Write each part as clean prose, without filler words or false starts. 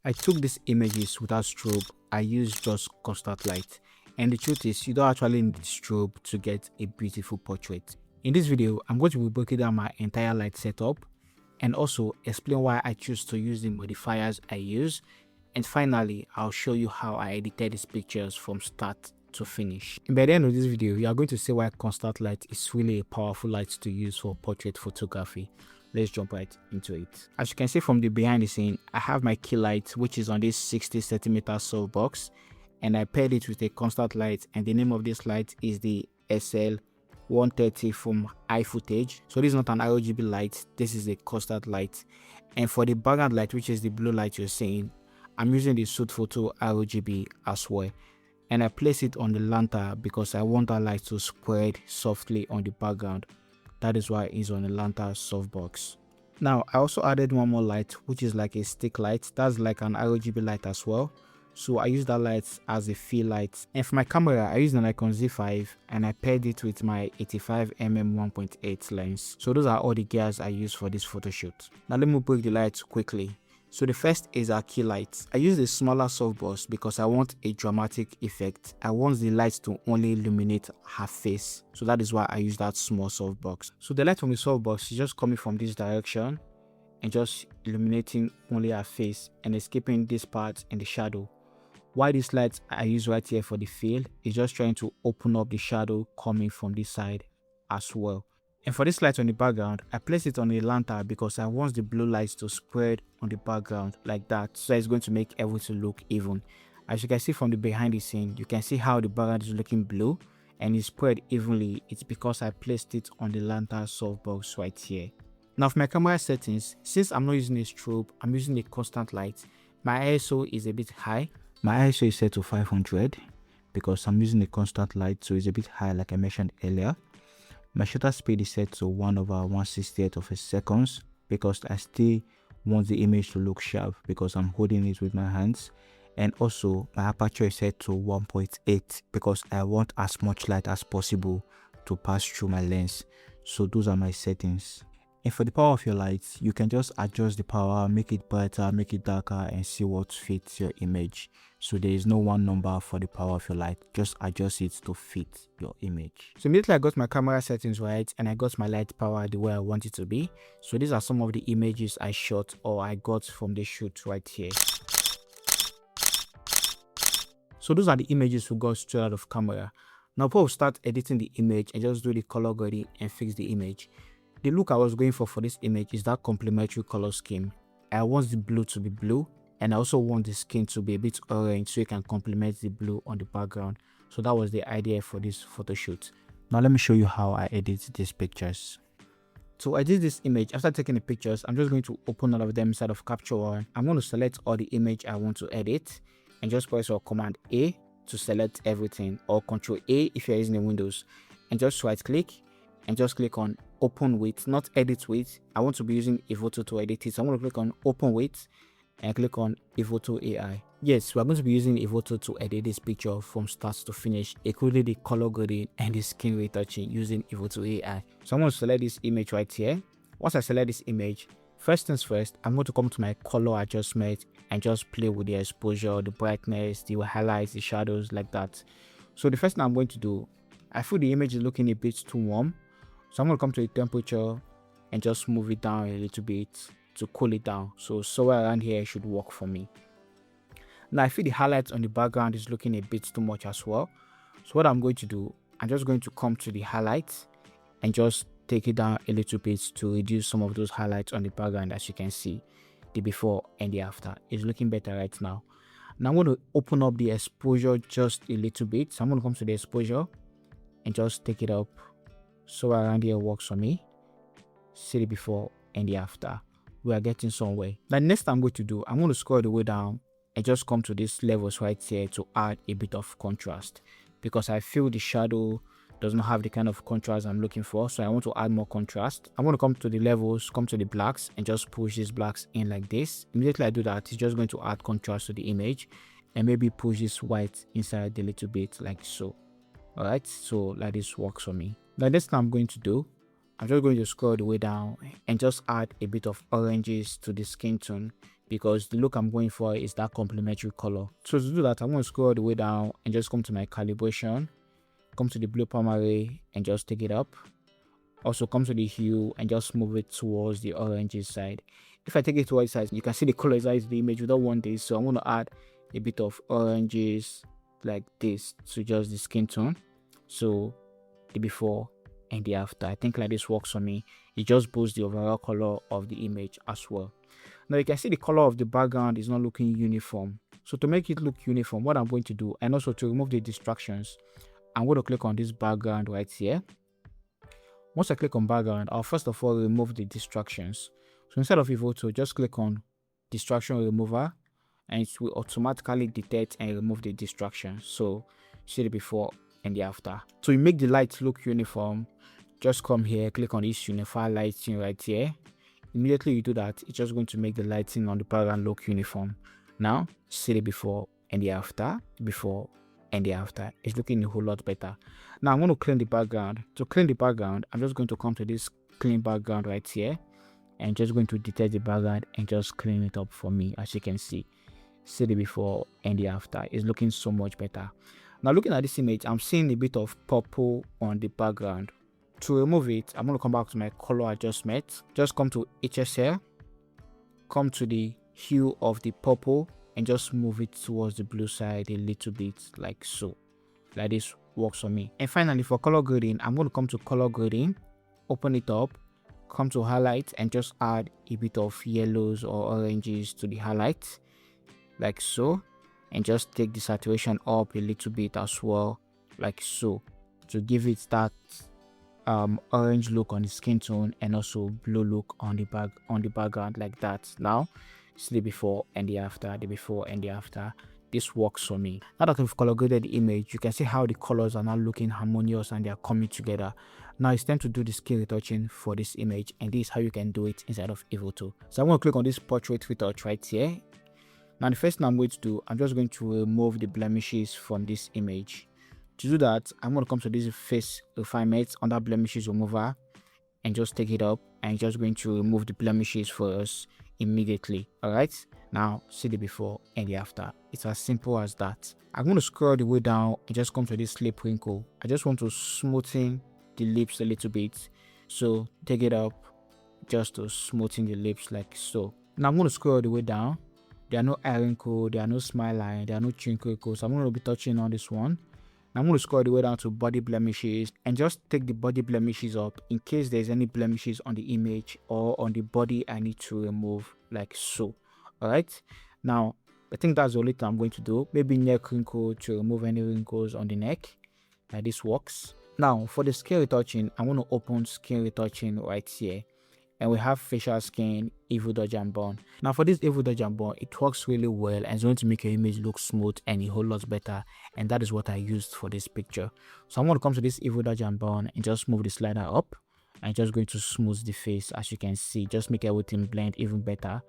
I took these images without strobe. I used just constant light. And the truth is, you don't actually need strobe to get a beautiful portrait. In this video, I'm going to be breaking down my entire light setup and also explain why I choose to use the modifiers I use. And finally, I'll show you how I edited these pictures from start to finish. And by the end of this video, you are going to see why constant light is really a powerful light to use for portrait photography. Let's jump right into it. As you can see from the behind the scene, I have my key light, which is on this 60cm softbox, and I paired it with a constant light, and the name of this light is the SL130 from iFootage. So this is not an RGB light, this is a constant light. And for the background light, which is the blue light you're seeing, I'm using the Shoot Photo RGB as well. And I place it on the lantern because I want that light to spread softly on the background. That is why it's on the lantern softbox. Now I also added one more light, which is like a stick light. That's like an RGB light as well. So I use that light as a fill light. And for my camera, I used an Nikon Z5 and I paired it with my 85mm 1.8 lens. So those are all the gears I use for this photo shoot. Now let me break the lights quickly. So the first is our key light. I use a smaller softbox because I want a dramatic effect. I want the light to only illuminate her face. So that is why I use that small softbox. So the light from the softbox is just coming from this direction and just illuminating only her face and escaping this part in the shadow. Why this light I use right here for the fill is just trying to open up the shadow coming from this side as well. And for this light on the background, I place it on a lantern because I want the blue lights to spread on the background like that. So it's going to make everything look even. As you can see from the behind the scene, you can see how the background is looking blue and it's spread evenly. It's because I placed it on the lantern softbox right here. Now for my camera settings, since I'm not using a strobe, I'm using a constant light. My ISO is a bit high. My ISO is set to 500 because I'm using a constant light, so it's a bit high like I mentioned earlier. My shutter speed is set to 1/160th of a second because I still want the image to look sharp because I'm holding it with my hands. And also my aperture is set to 1.8 because I want as much light as possible to pass through my lens. So those are my settings. And for the power of your lights, you can just adjust the power, make it brighter, make it darker, and see what fits your image. So there is no one number for the power of your light, just adjust it to fit your image. So immediately I got my camera settings right and I got my light power the way I want it to be. So these are some of the images I shot or I got from the shoot right here. So those are the images we got straight out of camera. Now before we start editing the image, I just do the color grading and fix the image. The look I was going for this image is that complementary color scheme. I want the blue to be blue and I also want the skin to be a bit orange so it can complement the blue on the background. So that was the idea for this photo shoot. Now let me show you how I edit these pictures. So I did this image. After taking the pictures, I'm just going to open all of them inside of Capture One. I'm going to select all the image I want to edit and just press or Command A to select everything, or Control A if you're using Windows, and just right click and just click on Open With, not Edit With. I want to be using evoto to edit it, so I'm going to click on Open With and click on evoto AI. Yes, we're going to be using evoto to edit this picture from start to finish, including the color grading and the skin retouching using evoto AI. So I'm going to select this image right here. Once I select this image, first things first, I'm going to come to my color adjustment and just play with the exposure, the brightness, the highlights, the shadows, like that. So the first thing I'm going to do, I feel the image is looking a bit too warm. So I'm going to come to the temperature and just move it down a little bit to cool it down. So somewhere around here should work for me. Now I feel the highlights on the background is looking a bit too much as well. So what I'm going to do, I'm just going to come to the highlights and just take it down a little bit to reduce some of those highlights on the background. As you can see, the before and the after is looking better right now. Now I'm going to open up the exposure just a little bit. So I'm going to come to the exposure and just take it up. So around here works for me. See the before and the after. We are getting somewhere. Now next I'm going to do, I'm going to scroll the way down and just come to these levels right here to add a bit of contrast, because I feel the shadow does not have the kind of contrast I'm looking for. So I want to add more contrast. I'm going to come to the levels, come to the blacks and just push these blacks in like this. Immediately I do that, it's just going to add contrast to the image and maybe push this white inside a little bit like so. Alright, so like this works for me. The next thing I'm going to do, I'm just going to scroll the way down and just add a bit of oranges to the skin tone because the look I'm going for is that complementary color. So to do that, I'm going to scroll all the way down and just come to my calibration, come to the blue primary and just take it up. Also come to the hue and just move it towards the orange side. If I take it towards the side, you can see the color inside the image. We don't want this, so I'm going to add a bit of oranges like this to just the skin tone. So the before and the after, I think like this works for me. It just boosts the overall color of the image as well. Now you can see the color of the background is not looking uniform. So to make it look uniform, what I'm going to do, and also to remove the distractions, I'm going to click on this background right here. Once I click on background, I'll first of all remove the distractions. So instead of evoto, just click on distraction remover and it will automatically detect and remove the distractions. So see the before and the after. So you make the lights look uniform, just come here, click on this unify lighting right here. Immediately you do that, it's just going to make the lighting on the background look uniform. Now see the before and the after, before and the after. It's looking a whole lot better. Now I'm going to clean the background. To clean the background, I'm just going to come to this clean background right here and just going to detach the background and just clean it up for me. As you can see the before and the after. It's looking so much better. Now looking at this image, I'm seeing a bit of purple on the background. To remove it, I'm going to come back to my color adjustment. Just come to HSL, come to the hue of the purple and just move it towards the blue side a little bit, like so. Like this works for me. And finally, for color grading, I'm going to come to color grading, open it up, come to highlight and just add a bit of yellows or oranges to the highlight, like so, and just take the saturation up a little bit as well, like so, to give it that orange look on the skin tone and also blue look on the background, like that. Now see the before and the after, the before and the after. This works for me. Now that we've color graded the image, you can see how the colors are now looking harmonious and they are coming together. Now it's time to do the scale retouching for this image, and this is how you can do it inside of evoto. So I'm going to click on this portrait retouch right here. Now the first thing I'm going to do, I'm just going to remove the blemishes from this image. To do that, I'm going to come to this face refinement under blemishes remover and just take it up, and just going to remove the blemishes for us immediately. Alright, now see the before and the after. It's as simple as that. I'm going to scroll the way down and just come to this lip wrinkle. I just want to smoothen the lips a little bit, so take it up just to smoothen the lips like so. Now I'm going to scroll the way down. There are no eye wrinkle, there are no smile line, there are no chin wrinkles, so I'm going to be touching on this one. Now I'm going to scroll the way down to body blemishes and just take the body blemishes up in case there's any blemishes on the image or on the body I need to remove, like so. Alright, now I think that's the only thing I'm going to do. Maybe neck wrinkle to remove any wrinkles on the neck. This works. Now for the scale retouching, I'm going to open scale retouching right here. And we have facial skin, evil dodge and burn. Now for this evil dodge and burn, it works really well and it's going to make your image look smooth and a whole lot better. And that is what I used for this picture. So I'm going to come to this evil dodge and burn and just move the slider up. I'm just going to smooth the face, as you can see, just make everything blend even better.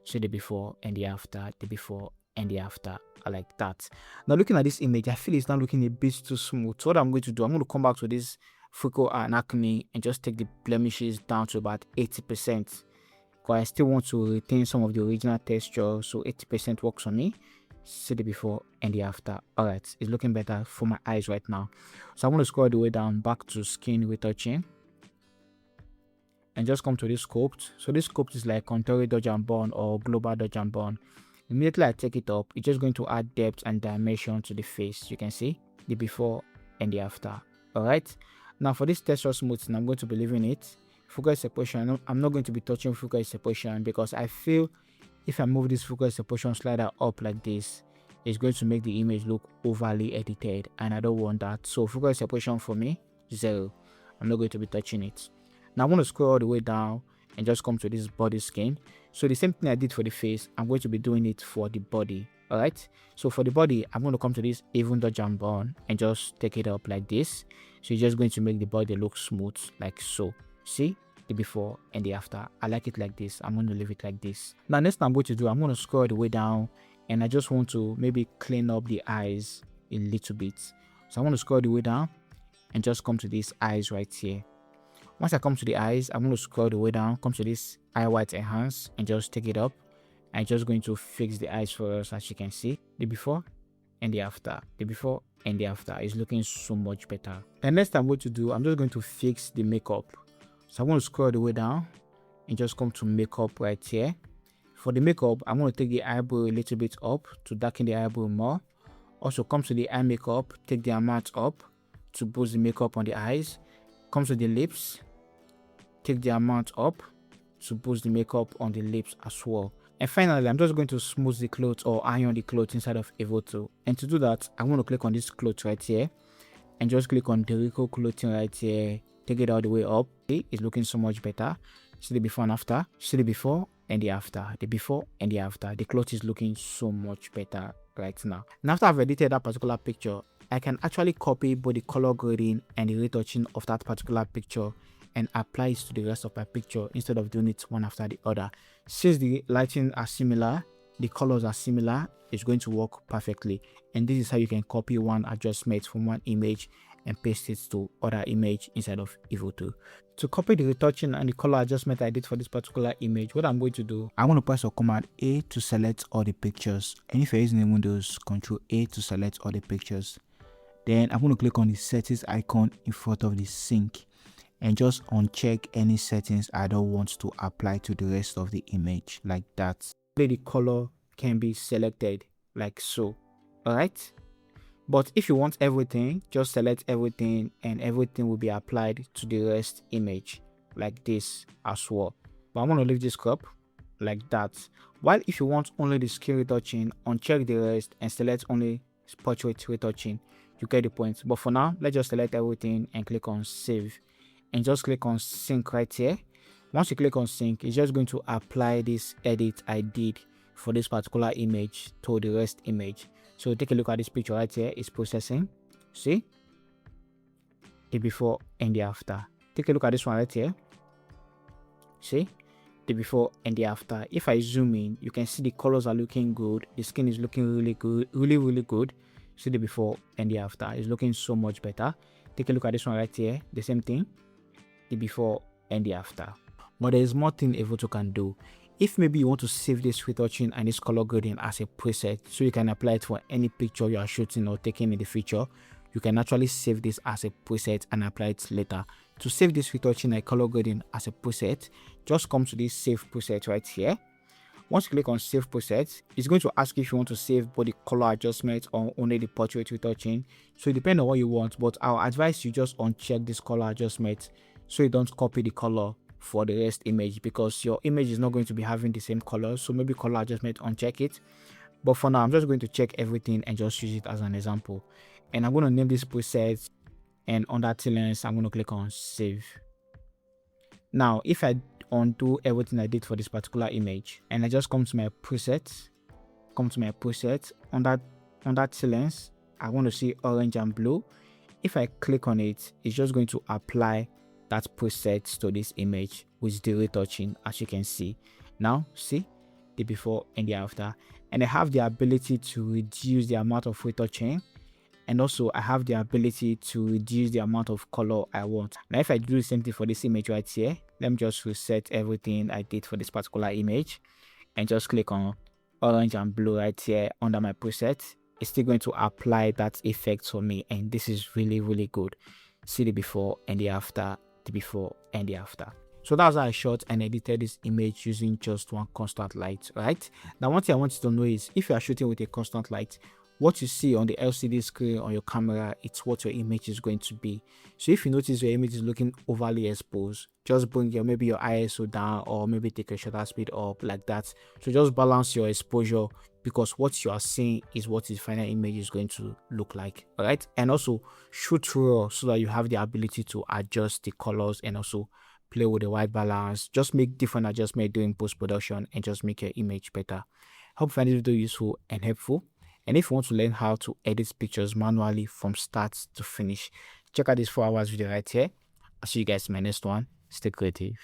So the before and the after, the before and the after, like that. Now looking at this image, I feel it's not looking a bit too smooth. So what I'm going to do, I'm going to come back to this freckle and acne and just take the blemishes down to about 80%, because I still want to retain some of the original texture. So 80% works for me. See the before and the after. Alright, it's looking better for my eyes right now. So I'm going to scroll the way down back to skin retouching and just come to this sculpt. So this sculpt is like contour dodge and burn or global dodge and burn. Immediately I take it up, it's just going to add depth and dimension to the face. You can see the before and the after. Alright, now for this texture smoothing, I'm going to be leaving it. Focus separation, I'm not going to be touching focus separation, because I feel if I move this focus separation slider up like this, it's going to make the image look overly edited, and I don't want that. So focus separation for me, 0. I'm not going to be touching it. Now I'm going to scroll all the way down and just come to this body skin. So the same thing I did for the face, I'm going to be doing it for the body. Alright, so for the body, I'm going to come to this even dodge and burn and just take it up like this. So you're just going to make the body look smooth, like so. See the before and the after. I like it like this. I'm going to leave it like this. Now next thing I'm going to do, I'm going to scroll the way down and I just want to maybe clean up the eyes a little bit. So I'm going to scroll the way down and just come to these eyes right here. Once I come to the eyes, I'm going to scroll the way down, come to this eye white enhance and just take it up I'm just going to fix the eyes for us. As you can see, the before and the after, the before and the after is looking so much better. The next I'm going to do, I'm just going to fix the makeup. So I'm going to scroll the way down and just come to makeup right here. For the makeup, I'm going to take the eyebrow a little bit up to darken the eyebrow more. Also come to the eye makeup, take the amount up to boost the makeup on the eyes. Come to the lips, take the amount up to boost the makeup on the lips as well. And finally, I'm just going to smooth the clothes or iron the clothes inside of evoto. And to do that, I'm going to click on this cloth right here and just click on the Rico clothing right here. Take it all the way up. See, it's looking so much better. See the before and after. See the before and the after. The before and the after. The cloth is looking so much better right now. And after I've edited that particular picture, I can actually copy both the color grading and the retouching of that particular picture and apply it to the rest of my picture instead of doing it one after the other. Since the lighting are similar, the colors are similar, it's going to work perfectly. And this is how you can copy one adjustment from one image and paste it to other image inside of evoto. To copy the retouching and the color adjustment I did for this particular image, what I'm going to do, I'm going to press Command A to select all the pictures. And if you're using the Windows, Control A to select all the pictures. Then I'm going to click on the settings icon in front of the sync and just uncheck any settings I don't want to apply to the rest of the image, like that. The color can be selected like so. Alright, but if you want everything, just select everything and everything will be applied to the rest image like this as well. But I'm going to leave this crop like that. While if you want only the skin retouching, uncheck the rest and select only portrait retouching. You get the point. But for now, let's just select everything and click on save and just click on sync right here. Once you click on sync, it's just going to apply this edit I did for this particular image to the rest image. So take a look at this picture right here. It's processing. See the before and the after. Take a look at this one right here. See the before and the after. If I zoom in, you can see the colors are looking good. The skin is looking really good, really good. See the before and the after. It's looking so much better. Take a look at this one right here. The same thing, the before and the after. But there is more thing evoto can do. If maybe you want to save this retouching and this color grading as a preset so you can apply it for any picture you are shooting or taking in the future, you can actually save this as a preset and apply it later. To save this retouching and color grading as a preset, just come to this save preset right here. Once you click on save preset, it's going to ask if you want to save both the color adjustment or only the portrait retouching. So it depends on what you want, but I'll advise you just uncheck this color adjustment so you don't copy the color for the rest image, because your image is not going to be having the same color. So maybe color adjustment, uncheck it. But for now, I'm just going to check everything and just use it as an example. And I'm going to name this preset, and under Teelens, I'm going to click on save. Now, if I undo everything I did for this particular image and I just come to my preset, under Teelens, I want to see orange and blue. If I click on it, it's just going to apply that preset to this image with the retouching, as you can see. Now see the before and the after, and I have the ability to reduce the amount of retouching, and also I have the ability to reduce the amount of color I want. Now if I do the same thing for this image right here, let me just reset everything I did for this particular image and just click on orange and blue right here under my preset. It's still going to apply that effect for me, and this is really good. See the before and the after, the before and the after. So that's how I shot and edited this image using just one constant light, right? Now one thing I want you to know is, if you are shooting with a constant light, what you see on the LCD screen on your camera, it's what your image is going to be. So if you notice your image is looking overly exposed, just bring maybe your ISO down, or maybe take a shutter speed up like that. So just balance your exposure, because what you are seeing is what the final image is going to look like. All right, and also shoot raw so that you have the ability to adjust the colors and also play with the white balance. Just make different adjustments during post-production and just make your image better. Hope you find this video useful and helpful. And if you want to learn how to edit pictures manually from start to finish, check out this 4 hours video right here. I'll see you guys in my next one. Stay creative.